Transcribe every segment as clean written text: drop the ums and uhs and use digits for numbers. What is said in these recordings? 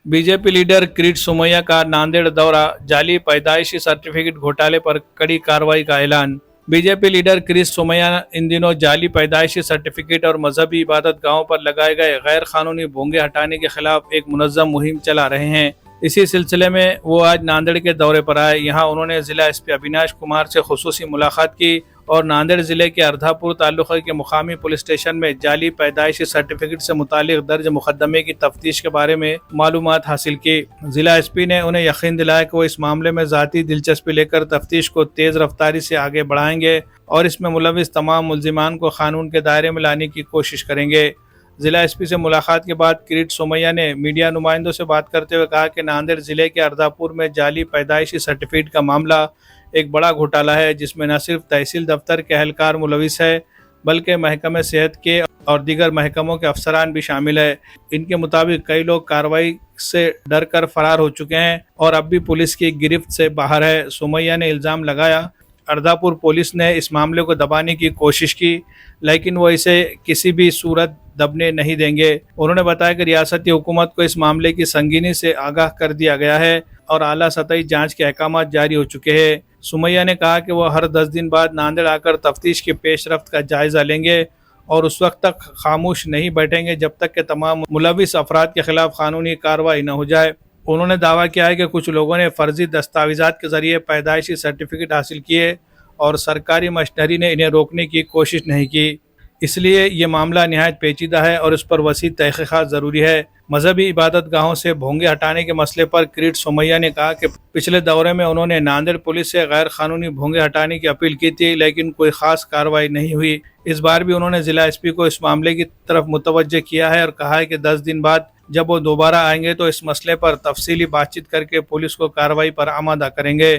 BJP leader Kirit Somaiya का नांदेड़ दौरा, जाली पैदाइशी सर्टिफिकेट घोटाले पर कड़ी कार्रवाई का ऐलान। BJP leader Kirit Somaiya in दिनों जाली पैदाइशी सर्टिफिकेट और मजहबी इबादत गाहों पर लगाए गए गैर कानूनी भोंगे हटाने के खिलाफ एक मुनज़्ज़म मुहिम चला रहे हैं। इसी सिलसिले में वो आज नांदेड़ के दौरे पर आए। यहाँ उन्होंने जिला एसपी अविनाश कुमार से खुसूसी मुलाकात की और नांदेड़ जिले के अर्धापुर तालुका के मुकामी पुलिस स्टेशन में जाली पैदाइशी सर्टिफिकेट से मुतालिक दर्ज मुकदमे की तफ्तीश के बारे में मालूमात हासिल की। जिला एसपी ने उन्हें यकीन दिलाया कि वो इस मामले में ज़ाती दिलचस्पी लेकर तफ्तीश को तेज़ रफ्तारी से आगे बढ़ाएंगे और इसमें मुलविस तमाम मुल्जिमान को कानून के दायरे में लाने की कोशिश करेंगे। जिला एसपी से मुलाकात के बाद किरीट सोमैया ने मीडिया नुमाइंदों से बात करते हुए कहा कि नांदेड़ जिले के अर्धापुर में जाली पैदाइशी सर्टिफिकेट का मामला एक बड़ा घोटाला है, जिसमें न सिर्फ तहसील दफ्तर के अहलकार मुलविस है बल्कि महकमे सेहत के और दीगर महकमों के अफसरान भी शामिल है। इनके मुताबिक कई लोग कार्रवाई से डर कर फरार हो चुके हैं और अब भी पुलिस की गिरफ्त से बाहर है। सोमैया ने इल्ज़ाम लगाया अर्धापुर पुलिस ने इस मामले को दबाने की कोशिश की, लेकिन वो इसे किसी भी सूरत दबने नहीं देंगे। उन्होंने बताया कि रियासती हुकूमत को इस मामले की संगीनी से आगाह कर दिया गया है और आला सतही जांच के अहकाम जारी हो चुके हैं। सुमैया ने कहा कि वो हर 10 दिन बाद नांदेड़ आकर तफ्तीश की पेशरफ्त का जायजा लेंगे और उस वक्त तक खामोश नहीं बैठेंगे जब तक कि तमाम मुलविस अफराद के खिलाफ कानूनी कार्रवाई न हो जाए। उन्होंने दावा किया है कि कुछ लोगों ने फर्जी दस्तावेजात के जरिए पैदाइशी सर्टिफिकेट हासिल किए और सरकारी मशीनरी ने इन्हें रोकने की कोशिश नहीं की, इसलिए ये मामला निहायत पेचीदा है और इस पर वसी तहकीकात ज़रूरी है। मजहबी इबादत गाहों से भोंगे हटाने के मसले पर किरीट सोमैया ने कहा कि पिछले दौरे में उन्होंने नांदेड़ पुलिस से गैर कानूनी भोंगे हटाने की अपील की थी, लेकिन कोई ख़ास कार्रवाई नहीं हुई। इस बार भी उन्होंने जिला एसपी को इस मामले की तरफ मुतवज्जे किया है और कहा है कि 10 दिन बाद जब वो दोबारा आएंगे तो इस मसले पर तफसीली बातचीत करके पुलिस को कार्रवाई पर आमादा करेंगे।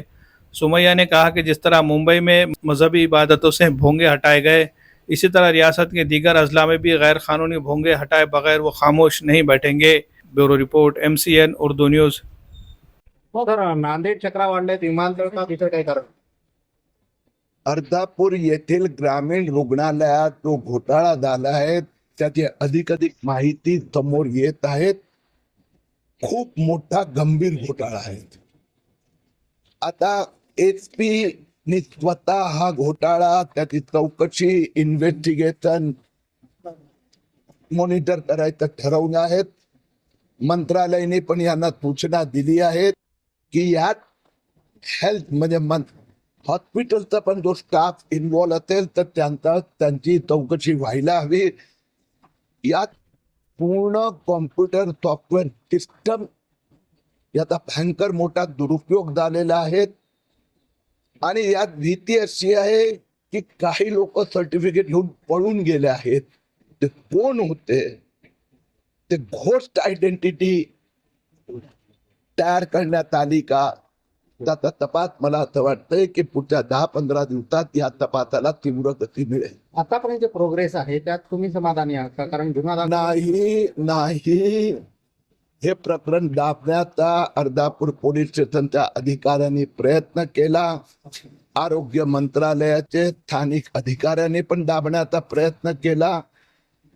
सुमैया ने कहा कि जिस तरह मुंबई में मजहबी इबादतों से भोंगे हटाए गए, इसी तरह रियासत के दीगर अजला में भी गैर कानूनी भोंगे हटाए बगैर वो खामोश नहीं बैठेंगे। Bureau report, MCN Urdu news. Sir, Nanded चक्रावांड्यात विमानतळ का तिथं काय कारण? अर्धापूर येथील ग्रामीण रुग्णालयात जो घोटाळा झाला आहे त्याची अधिक माहिती समोर येत आहेत। खूप मोठा गंभीर घोटाळा आहे। आता SP नि स्वतः हा घोटाळा, त्याची चौकशी, इन्व्हेस्टिगेशन मॉनिटर करायचं ठरवलं आहे। मंत्रालयाने पण यांना सूचना दिली आहे की यात हेल्थ म्हणजे हॉस्पिटलचा पण जो स्टाफ इन्व्हॉल्व असेल तर त्यांची चौकशी व्हायला हवी। यात पूर्ण कॉम्प्युटर सॉफ्टवेअर सिस्टम याचा भयंकर मोठा दुरुपयोग झालेला आहे आणि यात भीती अशी आहे की काही लोक सर्टिफिकेट घेऊन पळून गेले आहेत। ते कोण होते, ते घोस्ट आयडेंटिटी तयार करण्यात आली का, त्याचा तपास मला असं वाटतंय की पुढच्या 10-15 दिवसात या तपासाला तीव्र गती मिळेल। आतापर्यंत जे प्रोग्रेस आहे त्यात तुम्ही समाधानी आहात का? कारण गुन्हा नाही, हे प्रकरण दाबण्याचा अर्धापूर पोलीस स्टेशनच्या अधिकाऱ्यांनी प्रयत्न केला। आरोग्य मंत्रालयाचे स्थानिक अधिकाऱ्यांनी पण दाबण्याचा प्रयत्न केला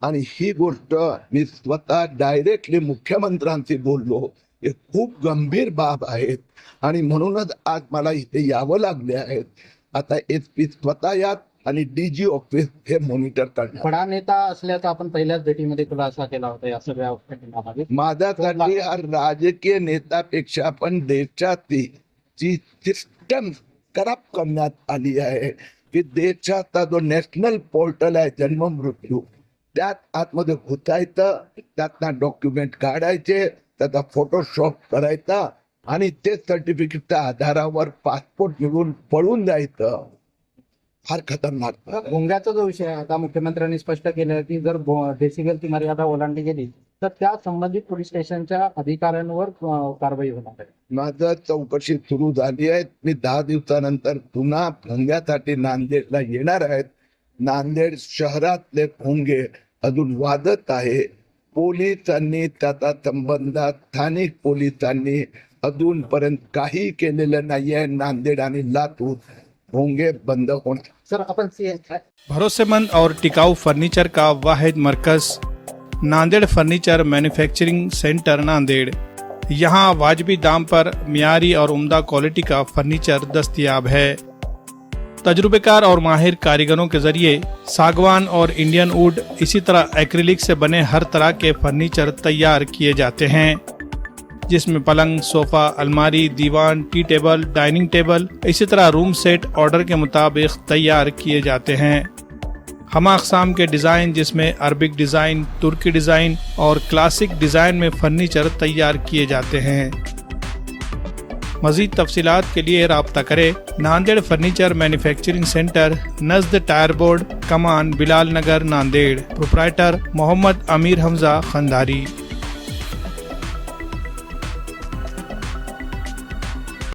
आणि ही गोष्ट मी स्वतः डायरेक्टली मुख्यमंत्र्यांशी बोललो। हे खूप गंभीर बाब आहेत आणि म्हणूनच आज मला इथे यावं लागले आहे। आता SP स्वतः यात आणि DG ऑफिस हे मॉनिटर करणार। बडा नेता असल्याचा आपण पहिल्याच भेटीमध्ये खुलासा केला होता या सगळ्या। माझ्यासाठी हा राजकीय नेत्यापेक्षा पण देशाची जी सिस्टम करप्ट करण्यात आली आहे की देशाचा जो नॅशनल पोर्टल आहे जन्म मृत्यू, त्यात आतमध्ये घुसायचं, त्यातना डॉक्युमेंट काढायचे, त्याचा फोटोशॉप करायचा आणि ते सर्टिफिकेटच्या आधारावर पासपोर्ट निघून पळून जायचं। फार खतरनाक भोंग्याचा जो विषय आता मुख्यमंत्र्यांनी स्पष्ट केलं की जर डेसिबलची मर्यादा ओलांडली गेली तर त्या संबंधित पोलीस स्टेशनच्या अधिकाऱ्यांवर कारवाई होणार आहे। माझं चौकशी सुरू झाली आहे। मी 10 दिवसानंतर पुन्हा भोंग्यासाठी नांदेडला येणार आहेत। नांदेड शहरातले भोंगे अजून वादत आहे। पोलिसांनी त्याचा संबंध स्थानिक पोलिसांनी अजूनपर्यंत काही केलेलं नाहीये। नांदेड आणि लातूर भोंगे बंद होणार। सर, अपन भरोसेमंद और टिकाऊ फर्नीचर का वाहिद मरकज, Nanded furniture manufacturing centre Nanded. यहाँ वाजबी दाम पर मियारी और उम्दा क्वालिटी का फर्नीचर दस्तयाब है। तजुर्बेकार और माहिर कारीगरों के जरिए सागवान और इंडियन वुड इसी तरह एक्रिलिक से बने हर तरह के फर्नीचर तैयार किए जाते हैं, जिसमें पलंग, सोफा, अलमारी, दीवान, टी टेबल, डाइनिंग टेबल, इसी तरह रूम सेट ऑर्डर के मुताबिक तैयार किए जाते हैं। हम अक़साम के डिज़ाइन जिसमें अरबिक डिज़ाइन, तुर्की डिज़ाइन और क्लासिक डिज़ाइन में फर्नीचर तैयार किए जाते हैं। मज़ीद तफसीलात के लिए राब्ता करें नांदेड़ फर्नीचर मैन्युफैक्चरिंग सेंटर, नज़द टायर बोर्ड, कमान, बिलाल नगर, नांदेड़। प्रोप्राइटर मोहम्मद अमीर हमजा खंदारी।